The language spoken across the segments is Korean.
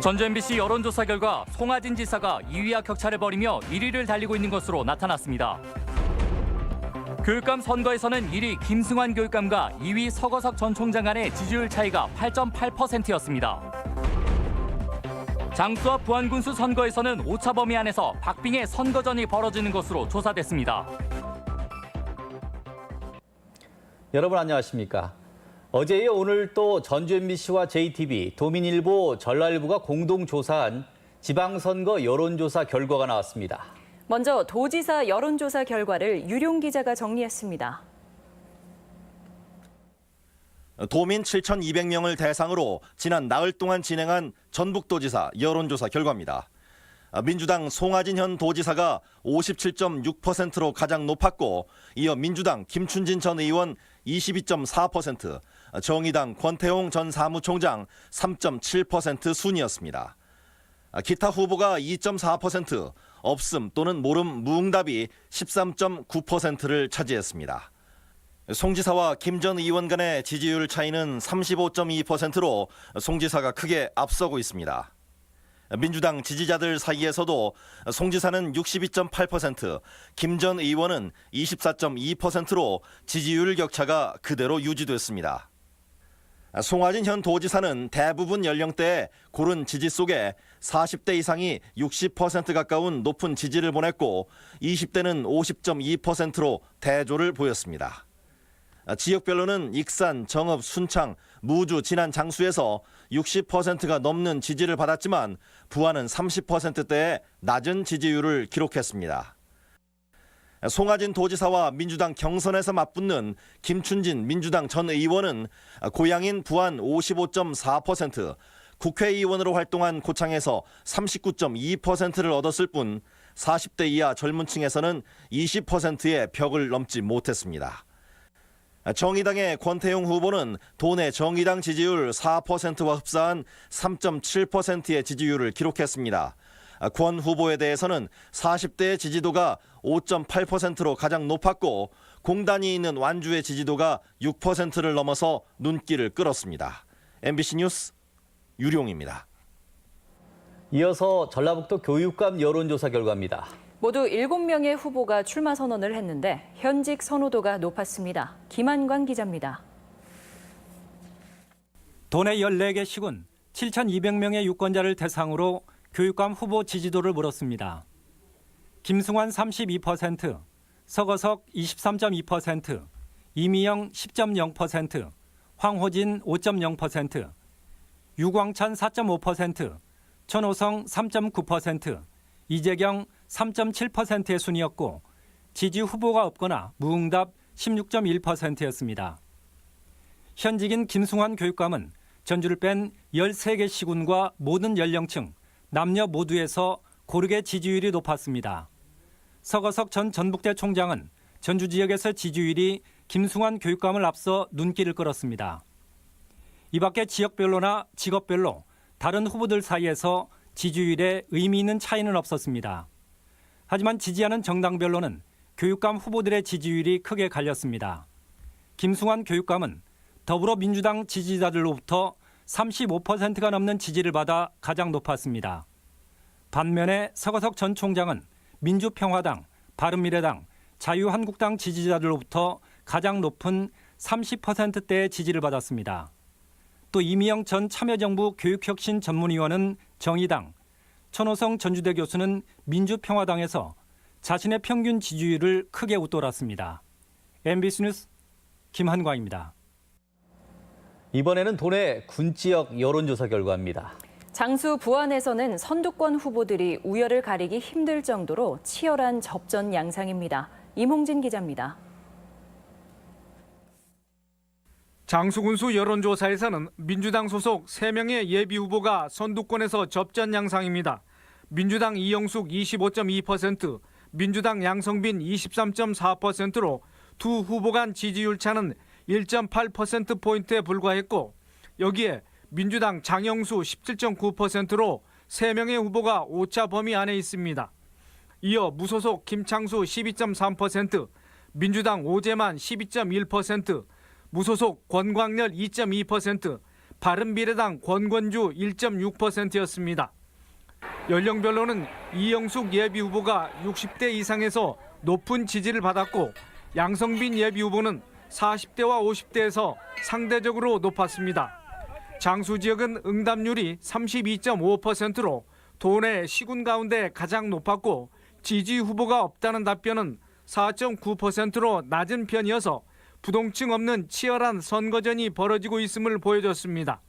전주 MBC 여론조사 결과 송하진 지사가 2위와 격차를 벌이며 1위를 달리고 있는 것으로 나타났습니다. 교육감 선거에서는 1위 김승환 교육감과 2위 서거석 전 총장 간의 지지율 차이가 8.8%였습니다. 장수와 부안군수 선거에서는 오차 범위 안에서 박빙의 선거전이 벌어지는 것으로 조사됐습니다. 여러분 안녕하십니까? 어제 이어 오늘 또 전주 MBC와 JTB, 도민일보, 전라일보가 공동 조사한 지방선거 여론조사 결과가 나왔습니다. 먼저 도지사 여론조사 결과를 유룡 기자가 정리했습니다. 도민 7,200명을 대상으로 지난 나흘 동안 진행한 전북도지사 여론조사 결과입니다. 민주당 송하진 현 도지사가 57.6%로 가장 높았고, 이어 민주당 김춘진 전 의원 22.4%, 정의당 권태홍 전 사무총장 3.7% 순이었습니다. 기타 후보가 2.4%, 없음 또는 모름 무응답이 13.9%를 차지했습니다. 송 지사와 김 전 의원 간의 지지율 차이는 35.2%로 송 지사가 크게 앞서고 있습니다. 민주당 지지자들 사이에서도 송 지사는 62.8%, 김 전 의원은 24.2%로 지지율 격차가 그대로 유지됐습니다. 송하진 현 도지사는 대부분 연령대의 고른 지지 속에 40대 이상이 60% 가까운 높은 지지를 보냈고, 20대는 50.2%로 대조를 보였습니다. 지역별로는 익산, 정읍, 순창, 무주, 진안, 장수에서 60%가 넘는 지지를 받았지만 부안은 30%대의 낮은 지지율을 기록했습니다. 송하진 도지사와 민주당 경선에서 맞붙는 김춘진 민주당 전 의원은 고향인 부안 55.4%, 국회의원으로 활동한 고창에서 39.2%를 얻었을 뿐 40대 이하 젊은 층에서는 20%의 벽을 넘지 못했습니다. 정의당의 권태용 후보는 도내 정의당 지지율 4%와 흡사한 3.7%의 지지율을 기록했습니다. 권 후보에 대해서는 40대의 지지도가 5.8%로 가장 높았고, 공단이 있는 완주의 지지도가 6%를 넘어서 눈길을 끌었습니다. MBC 뉴스 유룡입니다. 이어서 전라북도 교육감 여론조사 결과입니다. 모두 7명의 후보가 출마 선언을 했는데 현직 선호도가 높았습니다. 김한관 기자입니다. 도내 14개 시군 7,200명의 유권자를 대상으로 교육감 후보 지지도를 물었습니다. 김승환 32%, 서거석 23.2%, 이미영 10.0%, 황호진 5.0%, 유광찬 4.5%, 천호성 3.9%, 이재경 3.7%의 순이었고, 지지 후보가 없거나 무응답 16.1%였습니다. 현직인 김승환 교육감은 전주를 뺀 13개 시군과 모든 연령층, 남녀 모두에서 고르게 지지율이 높았습니다. 서거석 전 전북대 총장은 전주 지역에서 지지율이 김승환 교육감을 앞서 눈길을 끌었습니다. 이 밖에 지역별로나 직업별로 다른 후보들 사이에서 지지율에 의미 있는 차이는 없었습니다. 하지만 지지하는 정당별로는 교육감 후보들의 지지율이 크게 갈렸습니다. 김승환 교육감은 더불어민주당 지지자들로부터 35%가 넘는 지지를 받아 가장 높았습니다. 반면에 서거석 전 총장은 민주평화당, 바른미래당, 자유한국당 지지자들로부터 가장 높은 30%대의 지지를 받았습니다. 또 이미영 전 참여정부 교육혁신 전문위원은 정의당, 천호성 전주대 교수는 민주평화당에서 자신의 평균 지지율을 크게 웃돌았습니다. MBC 뉴스 김한광입니다. 이번에는 도내 군지역 여론조사 결과입니다. 장수 부안에서는 선두권 후보들이 우열을 가리기 힘들 정도로 치열한 접전 양상입니다. 임홍진 기자입니다. 장수군수 여론조사에서는 민주당 소속 3명의 예비후보가 선두권에서 접전 양상입니다. 민주당 이영숙 25.2%, 민주당 양성빈 23.4%로 두 후보 간 지지율 차는 1.8%포인트에 불과했고, 여기에 민주당 장영수 17.9%로 3명의 후보가 오차 범위 안에 있습니다. 이어 무소속 김창수 12.3%, 민주당 오재만 12.1%, 무소속 권광렬 2.2%, 바른미래당 권건주 1.6%였습니다. 연령별로는 이영숙 예비후보가 60대 이상에서 높은 지지를 받았고 양성빈 예비후보는 40대와 50대에서 상대적으로 높았습니다. 장수 지역은 응답률이 32.5%로 도내 시군 가운데 가장 높았고 지지 후보가 없다는 답변은 4.9%로 낮은 편이어서 부동층 없는 치열한 선거전이 벌어지고 있음을 보여줬습니다.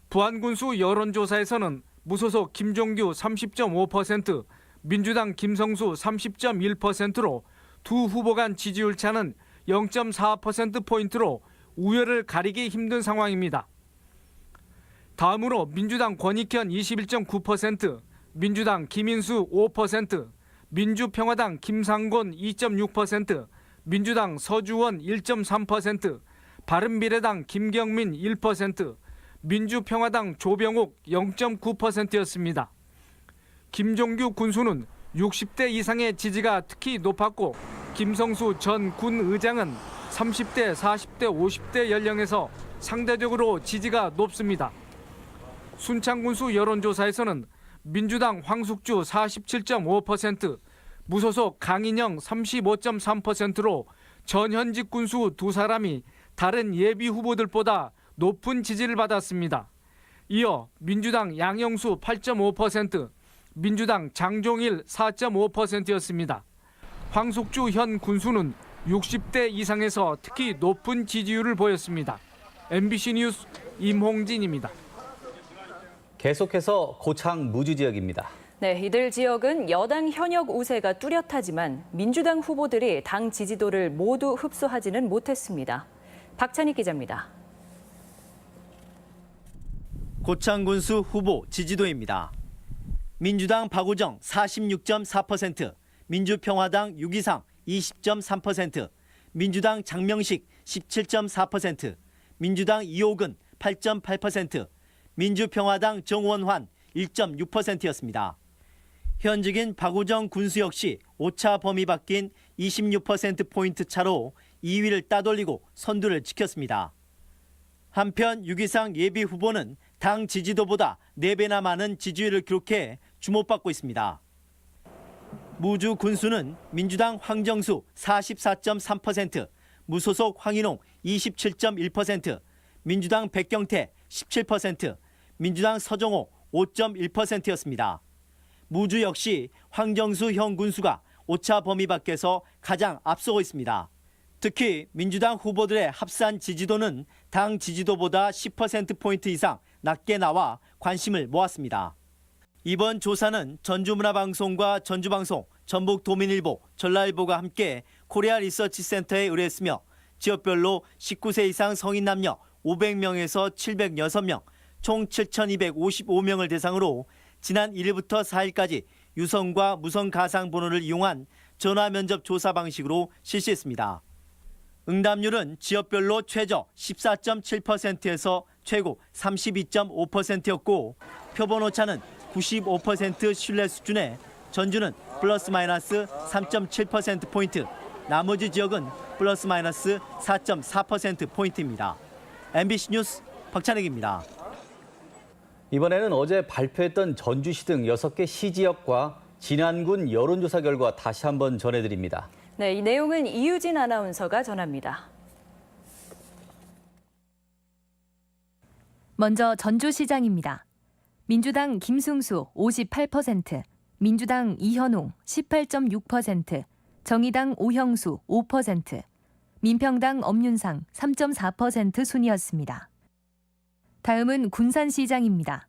부안군수 여론조사에서는 무소속 김종규 30.5%, 민주당 김성수 30.1%로 두 후보 간 지지율 차는 0.4%포인트로 우열을 가리기 힘든 상황입니다. 다음으로 민주당 권익현 21.9%, 민주당 김인수 5%, 민주평화당 김상곤 2.6%, 민주당 서주원 1.3%, 바른미래당 김경민 1%, 민주평화당 조병옥 0.9%였습니다. 김종규 군수는 60대 이상의 지지가 특히 높았고 김성수 전 군 의장은 30대, 40대, 50대 연령에서 상대적으로 지지가 높습니다. 순창군수 여론조사에서는 민주당 황숙주 47.5%, 무소속 강인영 35.3%로 전현직 군수 두 사람이 다른 예비 후보들보다 높은 지지를 받았습니다. 이어 민주당 양영수 8.5%, 민주당 장종일 4.5%였습니다. 황숙주 현 군수는 60대 이상에서 특히 높은 지지율을 보였습니다. MBC 뉴스 임홍진입니다. 계속해서 고창 무주 지역입니다. 네, 이들 지역은 여당 현역 우세가 뚜렷하지만 민주당 후보들이 당 지지도를 모두 흡수하지는 못했습니다. 박찬익 기자입니다. 고창군수 후보 지지도입니다. 민주당 박우정 46.4%, 민주평화당 유기상 20.3%, 민주당 장명식 17.4%, 민주당 이호근 8.8%, 민주평화당 정원환 1.6%였습니다. 현직인 박우정 군수 역시 오차 범위 바뀐 26%포인트 차로 2위를 따돌리고 선두를 지켰습니다. 한편 유기상 예비 후보는 당 지지도보다 4배나 많은 지지율을 기록해 주목받고 있습니다. 무주 군수는 민주당 황정수 44.3%, 무소속 황인홍 27.1%, 민주당 백경태 17%, 민주당 서정호 5.1%였습니다. 무주 역시 황정수 현 군수가 오차 범위 밖에서 가장 앞서고 있습니다. 특히 민주당 후보들의 합산 지지도는 당 지지도보다 10%포인트 이상 낮게 나와 관심을 모았습니다. 이번 조사는 전주문화방송과 전주방송, 전북도민일보, 전라일보가 함께 코리아 리서치 센터에 의뢰했으며 지역별로 19세 이상 성인 남녀 500명에서 706명, 총 7,255명을 대상으로 지난 1일부터 4일까지 유성과 무성 가상 번호를 이용한 전화 면접 조사 방식으로 실시했습니다. 응답률은 지역별로 최저 14.7%에서 최고 32.5%였고 표본 오차는 95% 신뢰 수준에 전주는 플러스 마이너스 3.7%포인트, 나머지 지역은 플러스 마이너스 4.4%포인트입니다. MBC 뉴스 박찬익입니다. 이번에는 어제 발표했던 전주시 등 6개 시지역과 진안군 여론조사 결과 다시 한번 전해드립니다. 네, 이 내용은 이유진 아나운서가 전합니다. 먼저 전주시장입니다. 민주당 김승수 58%, 민주당 이현웅 18.6%, 정의당 오형수 5%, 민평당 엄윤상 3.4% 순이었습니다. 다음은 군산시장입니다.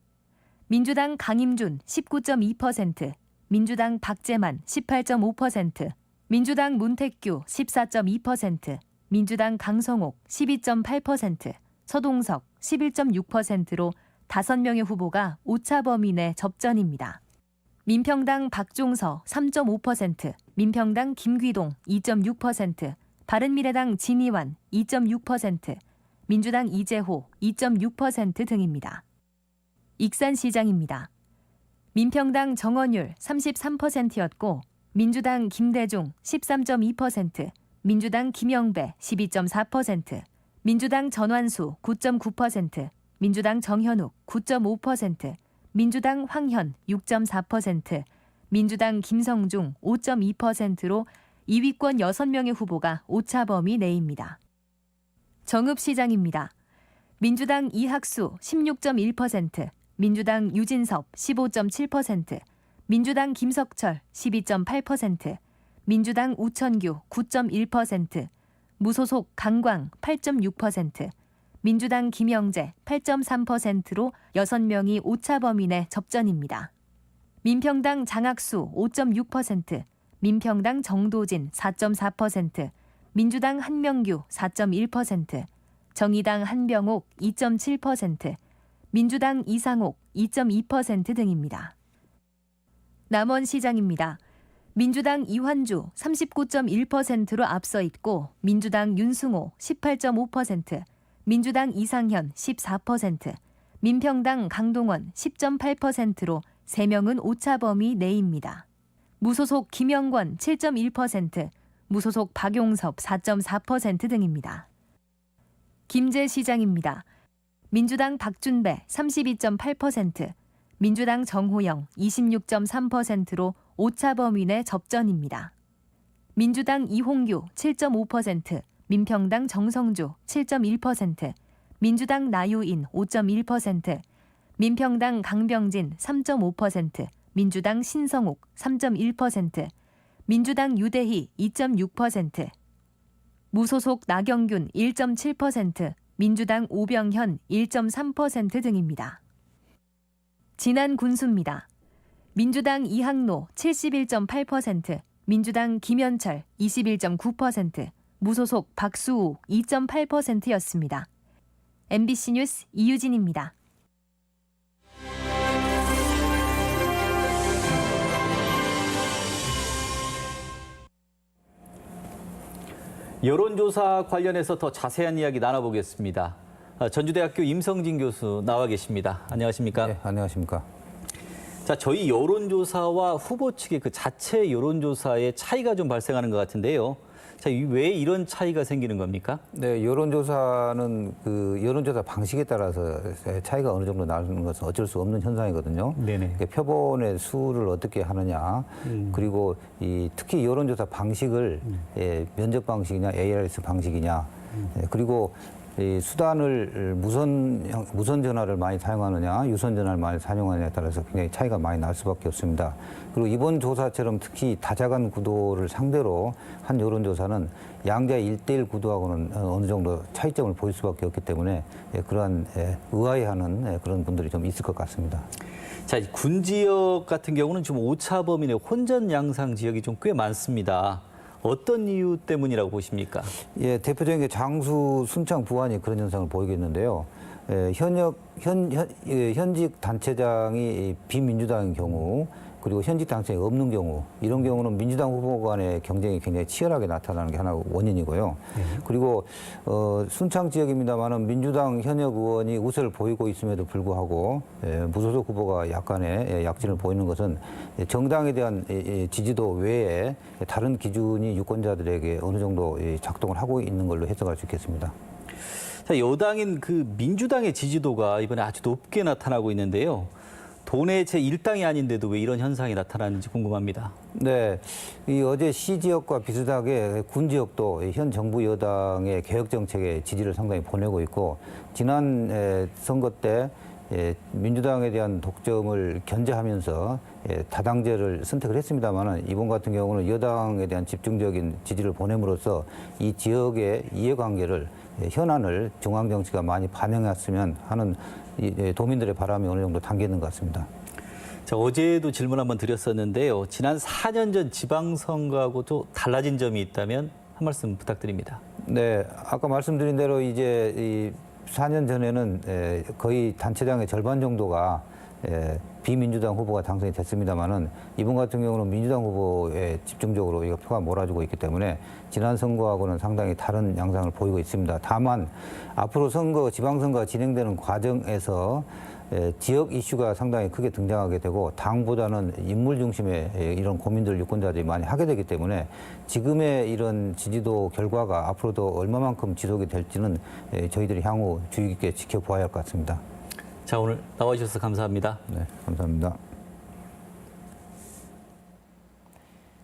민주당 강임준 19.2%, 민주당 박재만 18.5%, 민주당 문택규 14.2%, 민주당 강성옥 12.8%, 서동석 11.6%로 5명의 후보가 오차 범위 내 접전입니다. 민평당 박종서 3.5%, 민평당 김귀동 2.6%, 바른미래당 진이완 2.6%, 민주당 이재호 2.6% 등입니다. 익산시장입니다. 민평당 정원율 33%였고 민주당 김대중 13.2%, 민주당 김영배 12.4%, 민주당 전완수 9.9%, 민주당 정현욱 9.5%, 민주당 황현 6.4%, 민주당 김성중 5.2%로 2위권 6명의 후보가 오차 범위 내입니다. 정읍시장입니다. 민주당 이학수 16.1%, 민주당 유진섭 15.7%, 민주당 김석철 12.8%, 민주당 우천규 9.1%, 무소속 강광 8.6%, 민주당 김영재 8.3%로 6명이 오차 범위 내 접전입니다. 민평당 장학수 5.6%, 민평당 정도진 4.4%, 민주당 한명규 4.1%, 정의당 한병옥 2.7%, 민주당 이상옥 2.2% 등입니다. 남원시장입니다. 민주당 이환주 39.1%로 앞서 있고 민주당 윤승호 18.5%, 민주당 이상현 14%, 민평당 강동원 10.8%로 3명은 오차 범위 내입니다. 무소속 김영권 7.1%, 무소속 박용섭 4.4% 등입니다. 김제시장입니다. 민주당 박준배 32.8%, 민주당 정호영 26.3%로 오차 범위 내 접전입니다. 민주당 이홍규 7.5%, 민평당 정성주 7.1%, 민주당 나유인 5.1%, 민평당 강병진 3.5%, 민주당 신성욱 3.1%, 민주당 유대희 2.6%, 무소속 나경균 1.7%, 민주당 오병현 1.3% 등입니다. 진안 군수입니다. 민주당 이항로 71.8%, 민주당 김현철 21.9%, 무소속 박수우 2.8%였습니다. MBC 뉴스 이유진입니다. 여론조사 관련해서 더 자세한 이야기 나눠보겠습니다. 전주대학교 임성진 교수 나와 계십니다. 안녕하십니까? 네, 안녕하십니까? 자, 저희 여론조사와 후보 측의 그 자체 여론조사의 차이가 좀 발생하는 것 같은데요. 자, 왜 이런 차이가 생기는 겁니까? 네, 여론조사는 그 여론조사 방식에 따라서 차이가 어느 정도 나는 것은 어쩔 수 없는 현상이거든요. 네네. 그러니까 표본의 수를 어떻게 하느냐, 그리고 특히 여론조사 방식을 면접 방식이냐, ARS 방식이냐, 그리고 이 수단을 무선 전화를 많이 사용하느냐, 유선 전화를 많이 사용하느냐에 따라서 굉장히 차이가 많이 날 수밖에 없습니다. 그리고 이번 조사처럼 특히 다자간 구도를 상대로 한 여론조사는 양자 1대1 구도하고는 어느 정도 차이점을 보일 수밖에 없기 때문에 그러한 의아해하는 그런 분들이 좀 있을 것 같습니다. 자, 군 지역 같은 경우는 지금 오차 범위 내 혼전 양상 지역이 좀 꽤 많습니다. 어떤 이유 때문이라고 보십니까? 예, 대표적인 게 장수, 순창, 부안이 그런 현상을 보이겠는데요. 현직 단체장이 비민주당인 경우, 그리고 현직 단체장이 없는 경우, 이런 경우는 민주당 후보 간의 경쟁이 굉장히 치열하게 나타나는 게 하나 원인이고요. 그리고 순창 지역입니다만은 민주당 현역 의원이 우세를 보이고 있음에도 불구하고 무소속 후보가 약간의 약진을 보이는 것은 정당에 대한 지지도 외에 다른 기준이 유권자들에게 어느 정도 작동을 하고 있는 걸로 해석할 수 있겠습니다. 자, 여당인 그 민주당의 지지도가 이번에 아주 높게 나타나고 있는데요. 도내 제1당이 아닌데도 왜 이런 현상이 나타나는지 궁금합니다. 네, 어제 시 지역과 비슷하게 군 지역도 현 정부 여당의 개혁 정책에 지지를 상당히 보내고 있고, 지난 선거 때 민주당에 대한 독점을 견제하면서 다당제를 선택을 했습니다만은, 이번 같은 경우는 여당에 대한 집중적인 지지를 보냄으로써 이 지역의 이해관계를, 현안을 중앙 정치가 많이 반영했으면 하는 도민들의 바람이 어느 정도 담겨 있는 것 같습니다. 자, 어제도 질문 한번 드렸었는데요. 지난 4년 전 지방선거하고도 달라진 점이 있다면 한 말씀 부탁드립니다. 네, 아까 말씀드린 대로 이제 이 4년 전에는 거의 단체장의 절반 정도가 비민주당 후보가 당선이 됐습니다만은, 이번 같은 경우는 민주당 후보에 집중적으로 이거 표가 몰아주고 있기 때문에 지난 선거하고는 상당히 다른 양상을 보이고 있습니다. 다만 앞으로 지방선거가 진행되는 과정에서 지역 이슈가 상당히 크게 등장하게 되고 당보다는 인물 중심의 이런 고민들 유권자들이 많이 하게 되기 때문에 지금의 이런 지지도 결과가 앞으로도 얼마만큼 지속이 될지는 저희들이 향후 주의 깊게 지켜보아야 할 것 같습니다. 자, 오늘 나와주셔서 감사합니다. 네, 감사합니다.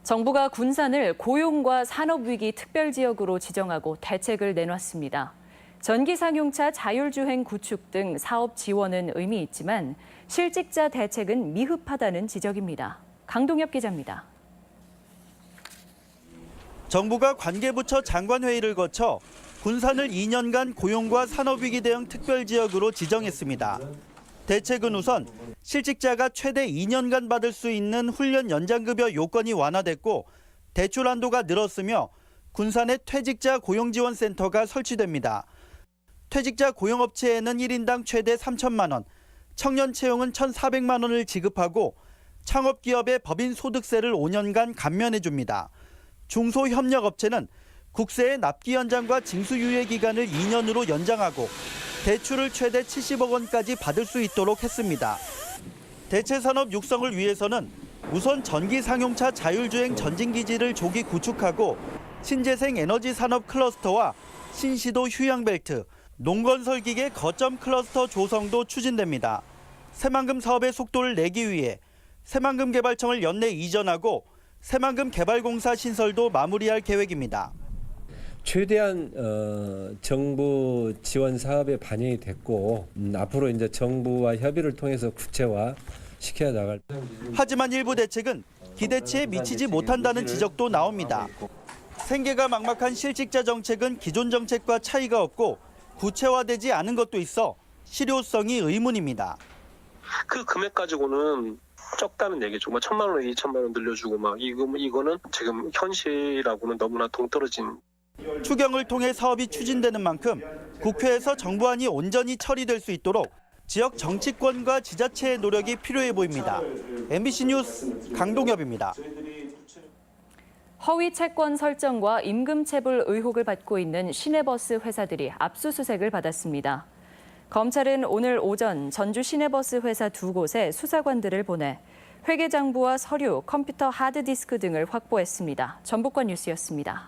정부가 군산을 고용과 산업위기 특별지역으로 지정하고 대책을 내놨습니다. 전기상용차 자율주행 구축 등 사업 지원은 의미 있지만 실직자 대책은 미흡하다는 지적입니다. 강동엽 기자입니다. 정부가 관계부처 장관회의를 거쳐 군산을 2년간 고용과 산업위기 대응 특별지역으로 지정했습니다. 대책은 우선 실직자가 최대 2년간 받을 수 있는 훈련 연장급여 요건이 완화됐고 대출 한도가 늘었으며 군산에 퇴직자 고용지원센터가 설치됩니다. 퇴직자 고용업체에는 1인당 최대 3천만 원, 청년 채용은 1,400만 원을 지급하고 창업기업의 법인 소득세를 5년간 감면해 줍니다. 중소협력업체는 국세의 납기 연장과 징수유예 기간을 2년으로 연장하고 대출을 최대 70억 원까지 받을 수 있도록 했습니다. 대체산업 육성을 위해서는 우선 전기상용차 자율주행 전진기지를 조기 구축하고 신재생 에너지 산업 클러스터와 신시도 휴양벨트, 농건설기계 거점 클러스터 조성도 추진됩니다. 새만금 사업의 속도를 내기 위해 새만금 개발청을 연내 이전하고 새만금 개발공사 신설도 마무리할 계획입니다. 최대한 정부 지원 사업에 반영이 됐고 앞으로 이제 정부와 협의를 통해서 구체화 시켜야 나갈. 하지만 일부 대책은 기대치에 미치지 못한다는 지적도 나옵니다. 생계가 막막한 실직자 정책은 기존 정책과 차이가 없고 구체화되지 않은 것도 있어 실효성이 의문입니다. 그 금액 가지고는 적다는 얘기죠. 뭐 1,000만 원, 2,000만 원 늘려주고 막 이거는 지금 현실하고는 너무나 동떨어진. 추경을 통해 사업이 추진되는 만큼 국회에서 정부안이 온전히 처리될 수 있도록 지역 정치권과 지자체의 노력이 필요해 보입니다. MBC 뉴스 강동엽입니다. 허위 채권 설정과 임금 체불 의혹을 받고 있는 시내버스 회사들이 압수수색을 받았습니다. 검찰은 오늘 오전 전주 시내버스 회사 2곳에 수사관들을 보내 회계장부와 서류, 컴퓨터 하드디스크 등을 확보했습니다. 전북권 뉴스였습니다.